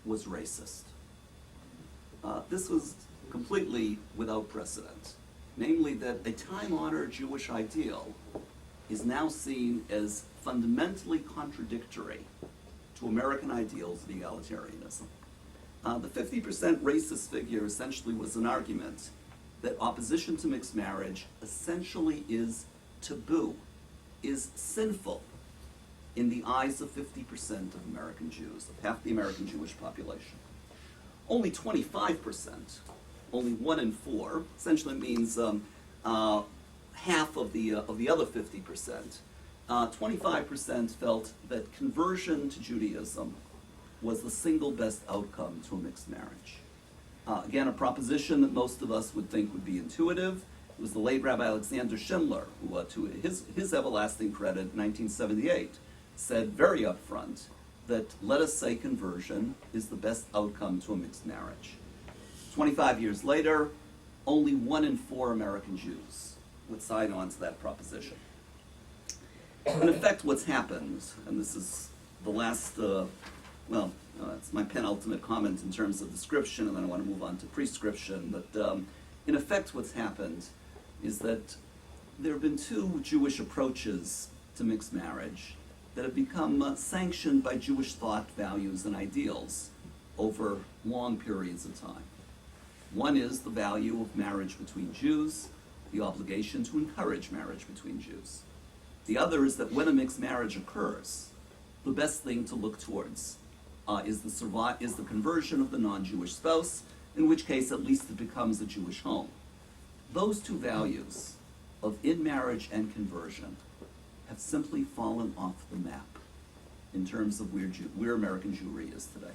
was racist. This was completely without precedent, namely that a time-honored Jewish ideal is now seen as fundamentally contradictory to American ideals of egalitarianism. The 50% racist figure essentially was an argument that opposition to mixed marriage essentially is taboo, is sinful in the eyes of 50% of American Jews, of half the American Jewish population. Only 25%, only 1 in 4, essentially means half of the other 50%. 25% felt that conversion to Judaism was the single best outcome to a mixed marriage. Again, a proposition that most of us would think would be intuitive. It was the late Rabbi Alexander Schindler who, to his everlasting credit, in 1978, said very upfront that, let us say, conversion is the best outcome to a mixed marriage. 25 years later, only 1 in 4 American Jews would sign on to that proposition. In effect, what's happened, and this is the last, it's my penultimate comment in terms of description, and then I want to move on to prescription, but in effect what's happened is that there have been 2 Jewish approaches to mixed marriage that have become sanctioned by Jewish thought, values, and ideals over long periods of time. One is the value of marriage between Jews, the obligation to encourage marriage between Jews. The other is that when a mixed marriage occurs, the best thing to look towards is the conversion of the non-Jewish spouse, in which case at least it becomes a Jewish home. Those 2 values of in-marriage and conversion have simply fallen off the map in terms of where American Jewry is today.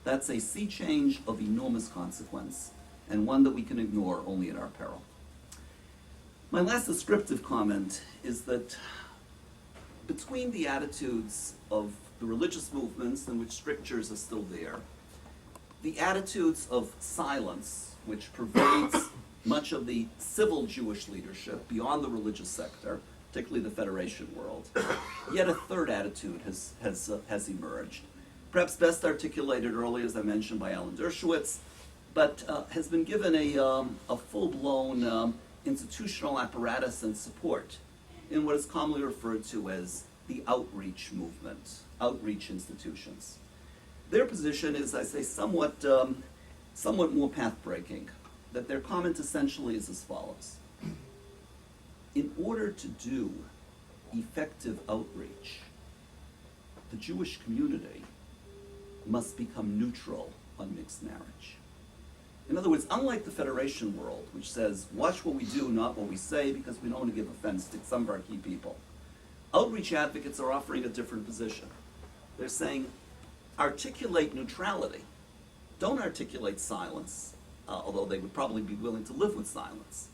That's a sea change of enormous consequence, and one that we can ignore only at our peril. My last descriptive comment is that between the attitudes of the religious movements in which strictures are still there, the attitudes of silence, which pervades much of the civil Jewish leadership beyond the religious sector, particularly the Federation world, yet a third attitude has emerged. Perhaps best articulated earlier, as I mentioned, by Alan Dershowitz, but has been given a full-blown institutional apparatus and support in what is commonly referred to as the outreach movement, outreach institutions. Their position is, I say, somewhat more path-breaking, that their comment essentially is as follows. In order to do effective outreach, the Jewish community must become neutral on mixed marriage. In other words, unlike the Federation world, which says, watch what we do, not what we say, because we don't want to give offense to some of our key people, outreach advocates are offering a different position. They're saying, articulate neutrality. Don't articulate silence, although they would probably be willing to live with silence.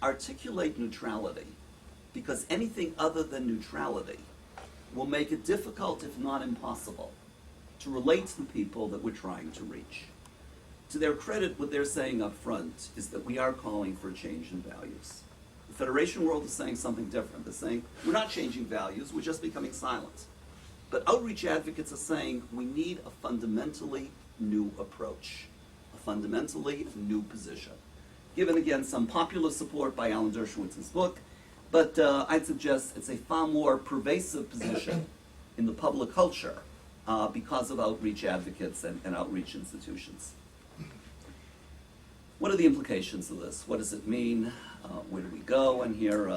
Articulate neutrality, because anything other than neutrality will make it difficult, if not impossible, to relate to the people that we're trying to reach. To their credit, what they're saying up front is that we are calling for a change in values. The Federation world is saying something different. They're saying, we're not changing values, we're just becoming silent. But outreach advocates are saying, we need a fundamentally new approach, a fundamentally new position. Given, again, some popular support by Alan Dershowitz's book, but I'd suggest it's a far more pervasive position in the public culture because of outreach advocates and outreach institutions. What are the implications of this? What does it mean? Where do we go? And here,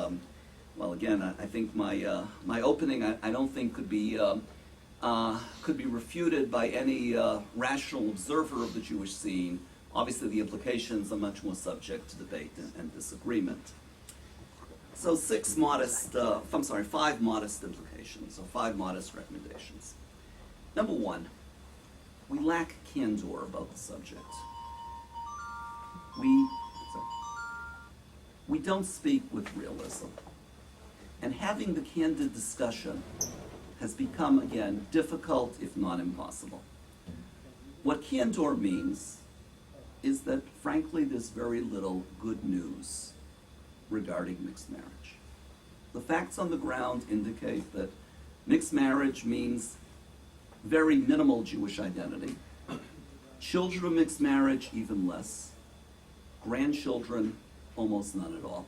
well, again, I think my opening I don't think could be refuted by any rational observer of the Jewish scene. Obviously, the implications are much more subject to debate and disagreement. So five modest implications, or 5 modest recommendations. Number 1, we lack candor about the subject. We don't speak with realism. And having the candid discussion has become, again, difficult, if not impossible. What candor means is that, frankly, there's very little good news regarding mixed marriage. The facts on the ground indicate that mixed marriage means very minimal Jewish identity, Children of mixed marriage, even less. Grandchildren, almost none at all.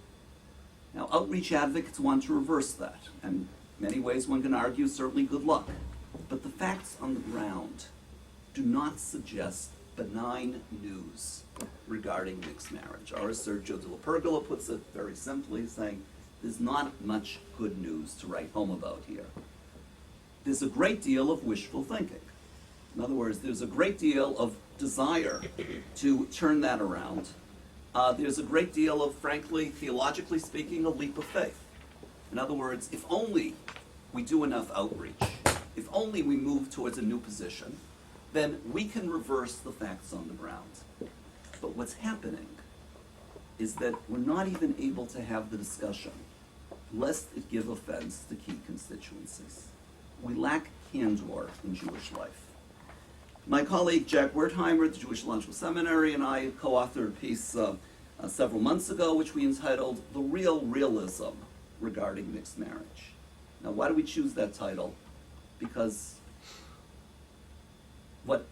Now, outreach advocates want to reverse that, and in many ways one can argue certainly good luck. But the facts on the ground do not suggest benign news regarding mixed marriage. Our Sergio de la Pergola puts it very simply, saying there's not much good news to write home about here. There's a great deal of wishful thinking. In other words, there's a great deal of desire to turn that around. There's a great deal of, frankly, theologically speaking, a leap of faith. In other words, if only we do enough outreach, if only we move towards a new position, then we can reverse the facts on the ground. But what's happening is that we're not even able to have the discussion, lest it give offense to key constituencies. We lack candor in Jewish life. My colleague Jack Wertheimer at the Jewish Theological Seminary and I co-authored a piece several months ago which we entitled The Real Realism Regarding Mixed Marriage. Now, why do we choose that title? Because what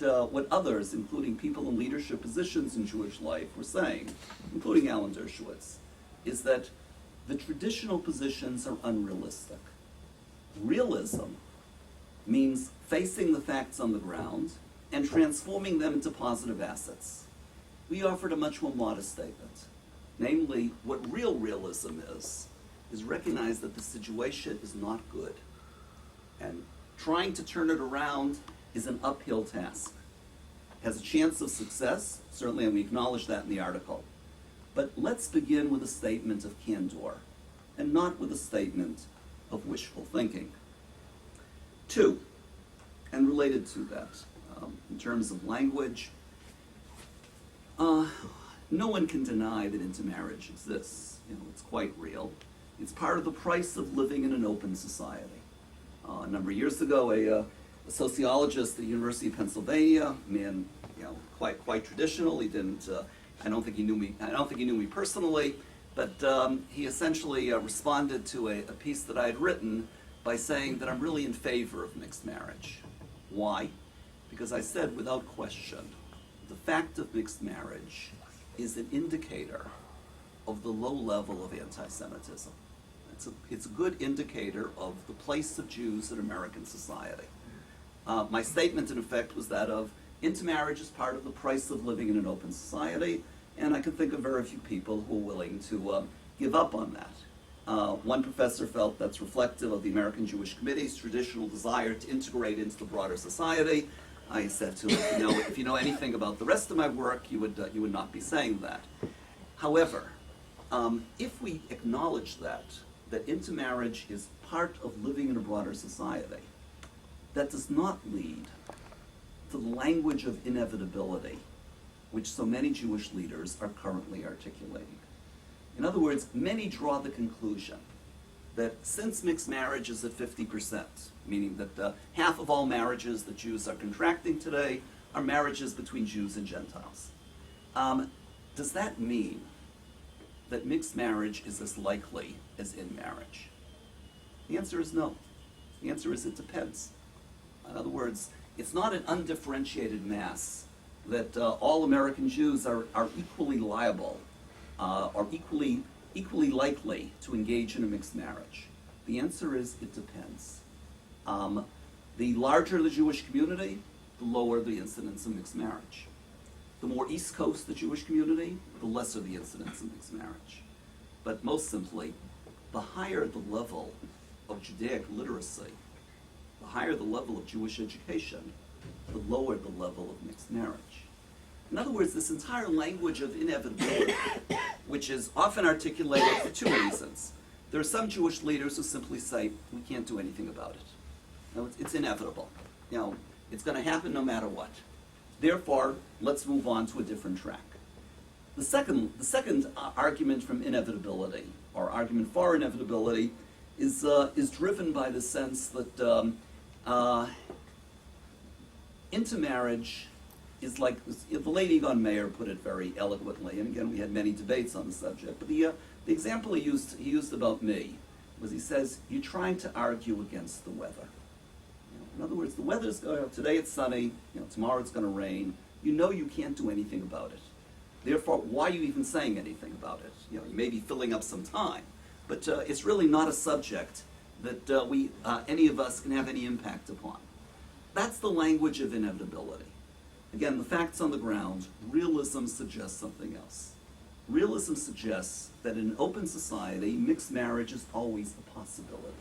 others, including people in leadership positions in Jewish life, were saying, including Alan Dershowitz, is that the traditional positions are unrealistic. Realism means facing the facts on the ground and transforming them into positive assets. We offered a much more modest statement. Namely, what real realism is recognize that the situation is not good. And trying to turn it around is an uphill task. It has a chance of success, certainly, and we acknowledge that in the article. But let's begin with a statement of candor, and not with a statement of wishful thinking. Two, and related to that, in terms of language, no one can deny that intermarriage exists. It's quite real. It's part of the price of living in an open society. A number of years ago, a sociologist at the University of Pennsylvania, a man, quite traditional. He didn't. I don't think he knew me personally, but he essentially responded to a piece that I had written by saying that I'm really in favor of mixed marriage. Why? Because I said, without question, the fact of mixed marriage is an indicator of the low level of anti-Semitism. It's a good indicator of the place of Jews in American society. My statement, in effect, was that of intermarriage is part of the price of living in an open society, and I can think of very few people who are willing to give up on that. One professor felt that's reflective of the American Jewish Committee's traditional desire to integrate into the broader society. I said to him, if you know anything about the rest of my work, you would not be saying that. However, if we acknowledge that intermarriage is part of living in a broader society, that does not lead to the language of inevitability which so many Jewish leaders are currently articulating. In other words, many draw the conclusion that since mixed marriage is at 50%, meaning that half of all marriages that Jews are contracting today are marriages between Jews and Gentiles. Does that mean that mixed marriage is as likely as in marriage? The answer is no. The answer is it depends. In other words, it's not an undifferentiated mass that all American Jews are equally liable or equally likely to engage in a mixed marriage. The answer is it depends. The larger the Jewish community, the lower the incidence of mixed marriage. The more East Coast the Jewish community, the lesser the incidence of mixed marriage. But most simply, the higher the level of Judaic literacy, the higher the level of Jewish education, the lower the level of mixed marriage. In other words, this entire language of inevitability, which is often articulated for two reasons. There are some Jewish leaders who simply say, we can't do anything about it. It's inevitable. It's going to happen no matter what. Therefore, let's move on to a different track. The second argument from inevitability, or argument for inevitability, is driven by the sense that intermarriage is like, the late Egon Mayer put it very eloquently, and again we had many debates on the subject, but the example he used about me was, he says, you're trying to argue against the weather. In other words, the weather's going, today it's sunny, tomorrow it's going to rain, you know you can't do anything about it. Therefore, why are you even saying anything about it? You know, you may be filling up some time, but it's really not a subject that any of us can have any impact upon. That's the language of inevitability. Again, the facts on the ground, realism suggests something else. Realism suggests that in an open society, mixed marriage is always a possibility.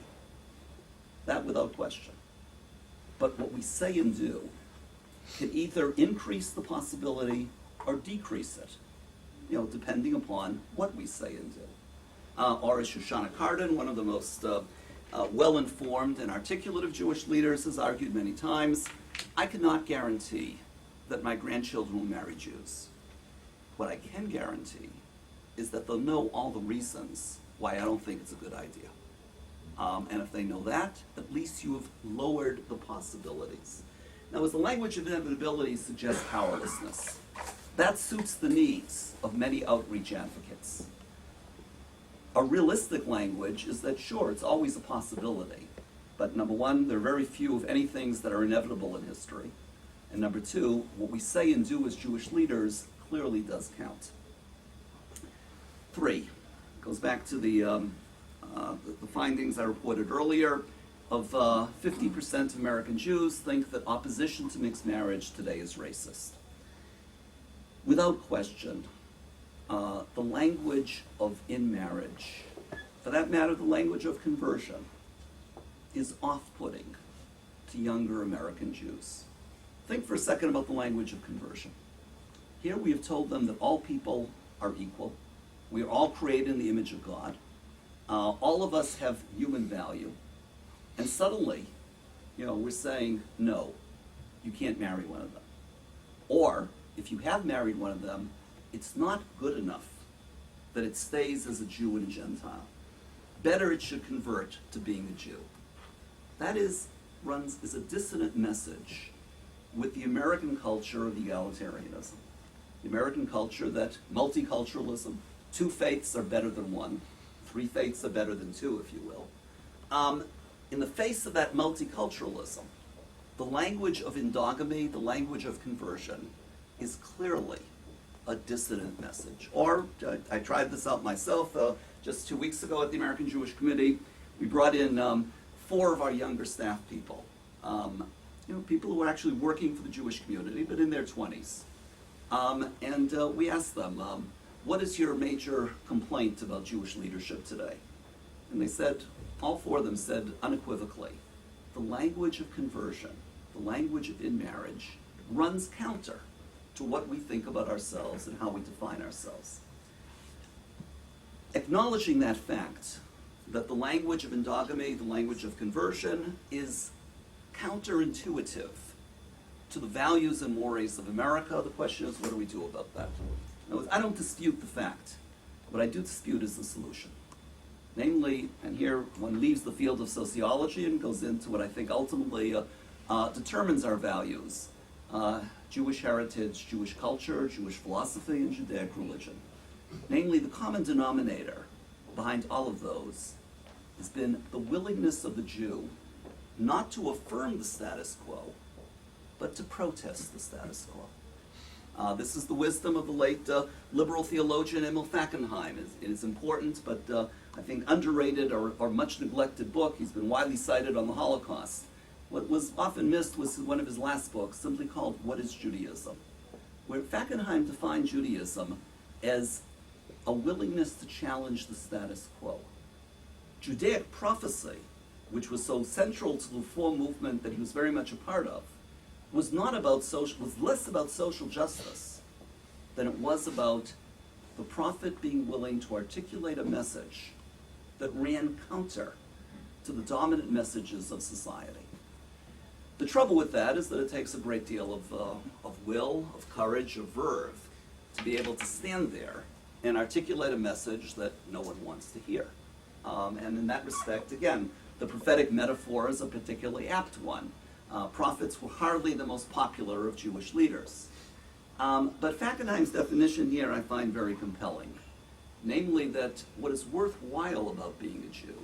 That without question. But what we say and do can either increase the possibility or decrease it, you know, depending upon what we say and do. Or as Shoshana Cardin, one of the most well-informed and articulate of Jewish leaders, has argued many times, I cannot guarantee that my grandchildren will marry Jews. What I can guarantee is that they'll know all the reasons why I don't think it's a good idea. And if they know that, at least you have lowered the possibilities. Now, as the language of inevitability suggests powerlessness, that suits the needs of many outreach advocates. A realistic language is that, sure, it's always a possibility, but number one, there are very few, if any, things that are inevitable in history. And number two, what we say and do as Jewish leaders clearly does count. 3, goes back to the findings I reported earlier of 50% of American Jews think that opposition to mixed marriage today is racist. Without question, the language of in-marriage, for that matter, the language of conversion, is off-putting to younger American Jews. Think for a second about the language of conversion. Here we have told them that all people are equal. We are all created in the image of God. All of us have human value. And suddenly, you know, we're saying, no, you can't marry one of them. Or, if you have married one of them, it's not good enough that it stays as a Jew and a Gentile. Better it should convert to being a Jew. That is a dissonant message with the American culture of egalitarianism. The American culture that multiculturalism, 2 faiths are better than 1, 3 faiths are better than 2, if you will. In the face of that multiculturalism, the language of endogamy, the language of conversion, is clearly a dissonant message. Or, I tried this out myself just 2 weeks ago at the American Jewish Committee. We brought in 4 of our younger staff people. People who were actually working for the Jewish community, but in their 20s. And we asked them, what is your major complaint about Jewish leadership today? And they said, all 4 of them said unequivocally, the language of conversion, the language of in-marriage, runs counter to what we think about ourselves and how we define ourselves. Acknowledging that fact, that the language of endogamy, the language of conversion, is counterintuitive to the values and mores of America, the question is, what do we do about that? Now, I don't dispute the fact. What I do dispute is the solution. Namely, and here one leaves the field of sociology and goes into what I think ultimately determines our values. Jewish heritage, Jewish culture, Jewish philosophy, and Judaic religion. Namely, the common denominator behind all of those has been the willingness of the Jew not to affirm the status quo, but to protest the status quo. This is the wisdom of the late liberal theologian Emil Fackenheim. It is important, but I think underrated or much neglected book. He's been widely cited on the Holocaust. What was often missed was one of his last books, simply called What is Judaism?, where Fackenheim defined Judaism as a willingness to challenge the status quo. Judaic prophecy, which was so central to the reform movement that he was very much a part of, was less about social justice than it was about the prophet being willing to articulate a message that ran counter to the dominant messages of society. The trouble with that is that it takes a great deal of will, of courage, of verve to be able to stand there and articulate a message that no one wants to hear. And in that respect, again, the prophetic metaphor is a particularly apt one. Prophets were hardly the most popular of Jewish leaders. But Fackenheim's definition here I find very compelling. Namely that what is worthwhile about being a Jew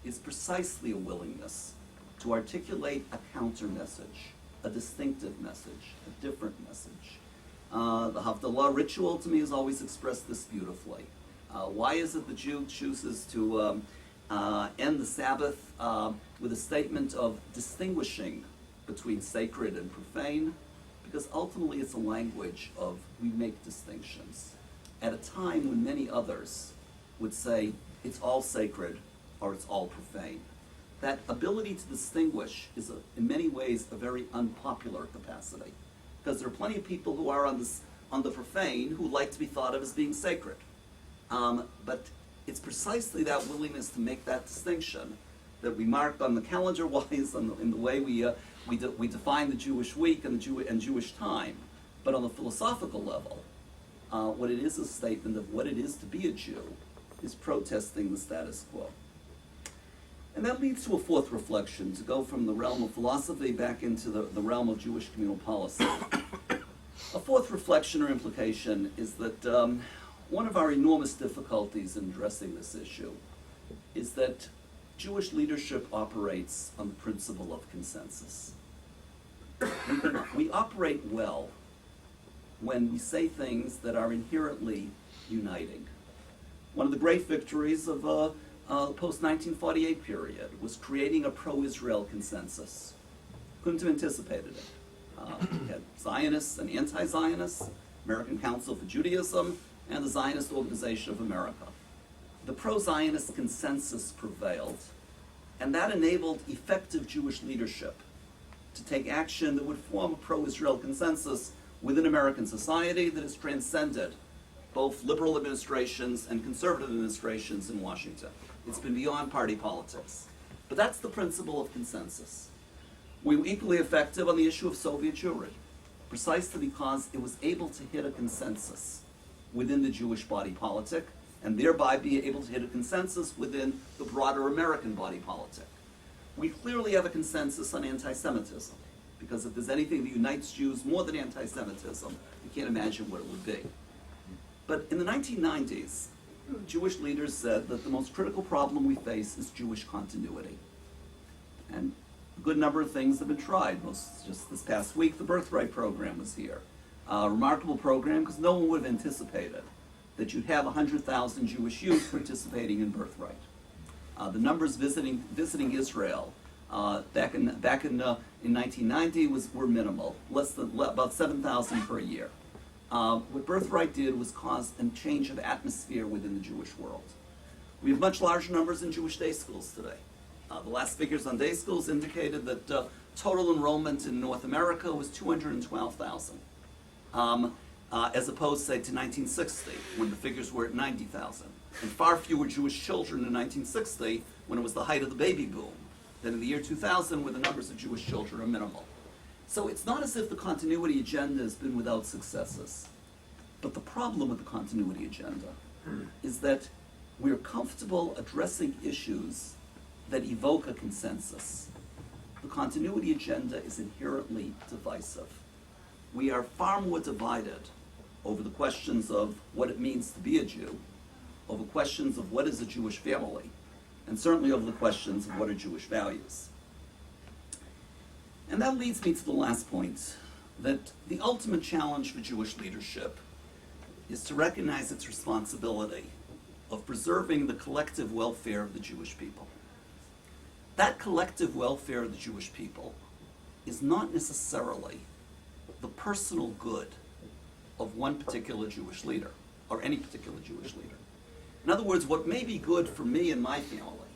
is precisely a willingness to articulate a counter message, a distinctive message, a different message, The Havdalah ritual to me has always expressed this beautifully. Why is it the Jew chooses to end the Sabbath with a statement of distinguishing between sacred and profane? Because ultimately it's a language of we make distinctions. At a time when many others would say it's all sacred or it's all profane. That ability to distinguish is in many ways a very unpopular capacity. Because there are plenty of people who are on the profane who like to be thought of as being sacred. But it's precisely that willingness to make that distinction that we mark on the calendar-wise in the way we define the Jewish week and Jewish time. But on the philosophical level, what it is a statement of what it is to be a Jew is protesting the status quo. And that leads to a fourth reflection, to go from the realm of philosophy back into the realm of Jewish communal policy. A fourth reflection or implication is that one of our enormous difficulties in addressing this issue is that Jewish leadership operates on the principle of consensus. We operate well when we say things that are inherently uniting. One of the great victories of the post-1948 period was creating a pro-Israel consensus. Couldn't have anticipated it. We had Zionists and anti-Zionists, American Council for Judaism, and the Zionist Organization of America. The pro-Zionist consensus prevailed, and that enabled effective Jewish leadership to take action that would form a pro-Israel consensus within American society that has transcended both liberal administrations and conservative administrations in Washington. It's been beyond party politics. But that's the principle of consensus. We were equally effective on the issue of Soviet Jewry, precisely because it was able to hit a consensus within the Jewish body politic, and thereby be able to hit a consensus within the broader American body politic. We clearly have a consensus on anti-Semitism, because if there's anything that unites Jews more than anti-Semitism, you can't imagine what it would be. But in the 1990s, Jewish leaders said that the most critical problem we face is Jewish continuity. And a good number of things have been tried. Just this past week, the Birthright program was here. A remarkable program because no one would have anticipated that you'd have 100,000 Jewish youth participating in Birthright. The numbers visiting Israel back in 1990 were minimal, about 7,000 per year. What Birthright did was cause a change of atmosphere within the Jewish world. We have much larger numbers in Jewish day schools today. The last figures on day schools indicated that total enrollment in North America was 212,000, as opposed, say, to 1960, when the figures were at 90,000. And far fewer Jewish children in 1960, when it was the height of the baby boom, than in the year 2000, where the numbers of Jewish children are minimal. So it's not as if the continuity agenda has been without successes. But the problem with the continuity agenda is that we're comfortable addressing issues that evoke a consensus. The continuity agenda is inherently divisive. We are far more divided over the questions of what it means to be a Jew, over questions of what is a Jewish family, and certainly over the questions of what are Jewish values. And that leads me to the last point, that the ultimate challenge for Jewish leadership is to recognize its responsibility of preserving the collective welfare of the Jewish people. That collective welfare of the Jewish people is not necessarily the personal good of one particular Jewish leader, or any particular Jewish leader. In other words, what may be good for me and my family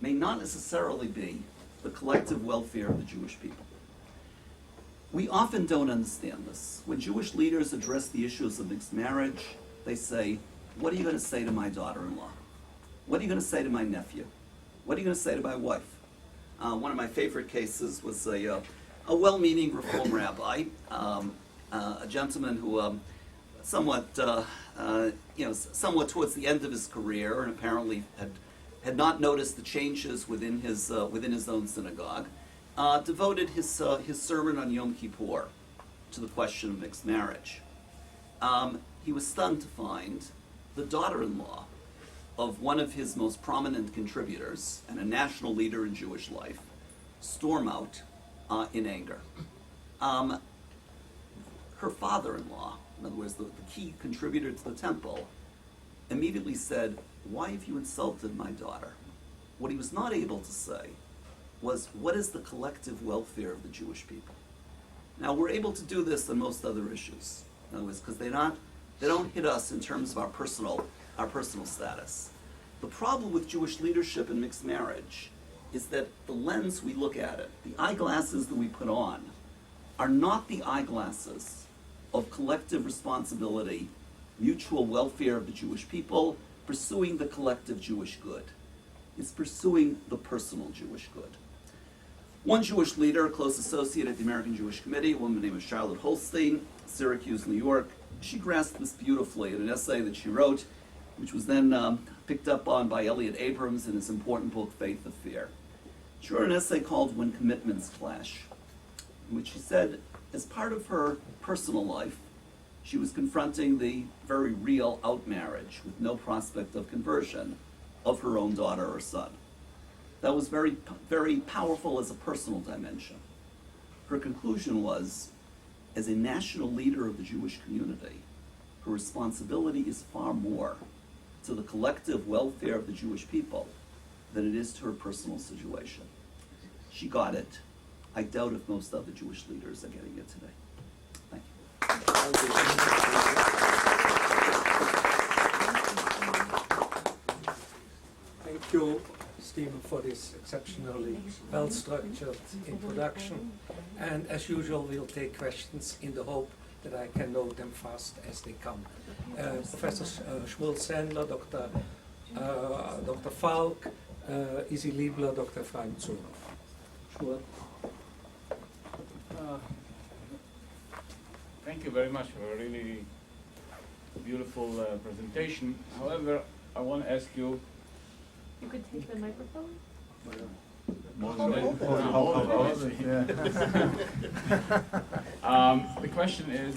may not necessarily be the collective welfare of the Jewish people. We often don't understand this. When Jewish leaders address the issues of mixed marriage, they say, what are you going to say to my daughter-in-law? What are you going to say to my nephew? What are you going to say to my wife? One of my favorite cases was a well-meaning Reform rabbi, a gentleman who somewhat towards the end of his career, and apparently had not noticed the changes within his own synagogue, devoted his sermon on Yom Kippur to the question of mixed marriage. He was stunned to find the daughter-in-law of one of his most prominent contributors and a national leader in Jewish life storm out in anger. her father-in-law, in other words, the key contributor to the temple, immediately said, "Why have you insulted my daughter?" What he was not able to say was, what is the collective welfare of the Jewish people? Now, we're able to do this on most other issues. In other words, because they don't hit us in terms of our personal status. The problem with Jewish leadership and mixed marriage is that the lens we look at it, the eyeglasses that we put on, are not the eyeglasses of collective responsibility, mutual welfare of the Jewish people, pursuing the collective Jewish good. It's pursuing the personal Jewish good. One Jewish leader, a close associate at the American Jewry Committee, a woman named Charlotte Holstein, Syracuse, New York, she grasped this beautifully in an essay that she wrote, which was then picked up on by Elliot Abrams in his important book, Faith of Fear. She wrote an essay called When Commitments Clash, in which she said, as part of her personal life, she was confronting the very real outmarriage with no prospect of conversion of her own daughter or son. That was very, very powerful as a personal dimension. Her conclusion was, as a national leader of the Jewish community, her responsibility is far more to the collective welfare of the Jewish people than it is to her personal situation. She got it. I doubt if most other Jewish leaders are getting it today. Thank you. Thank you, Stephen, for this exceptionally well-structured introduction. And as usual, we'll take questions in the hope that I can note them fast as they come. Professor Schmuel-Sandler, Dr. Falk, Isi Liebler, Dr. Ephraim Zurow. Schmuel. Thank you very much for a really beautiful presentation. However, I want to ask you. You could take the microphone. The question is,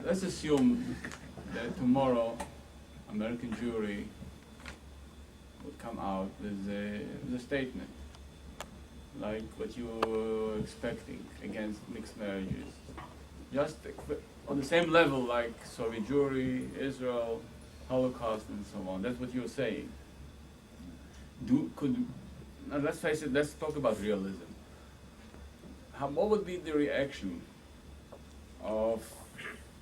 let's assume that tomorrow American Jewry would come out with a statement like what you were expecting against mixed marriages, just on the same level like Soviet Jewry, Israel, Holocaust, and so on. That's what you're saying. Now let's face it, let's talk about realism. What would be the reaction of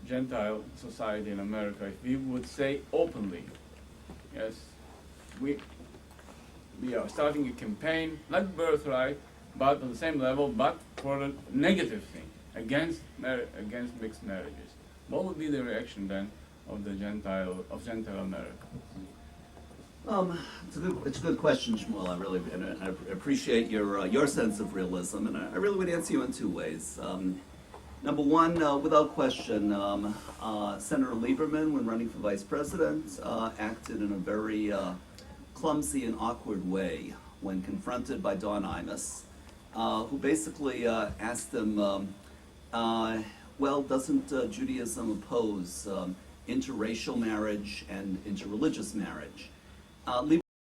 Gentile society in America if we would say openly, yes, we are starting a campaign, not birthright, but on the same level, but for a negative thing, against mixed marriages? What would be the reaction then of Gentile America? It's a good question, Shmuel. I appreciate your sense of realism, and I really would answer you in two ways. Number one, without question, Senator Lieberman, when running for vice president, acted in a very clumsy and awkward way when confronted by Don Imus, who basically asked him, well, doesn't Judaism oppose interracial marriage and interreligious marriage?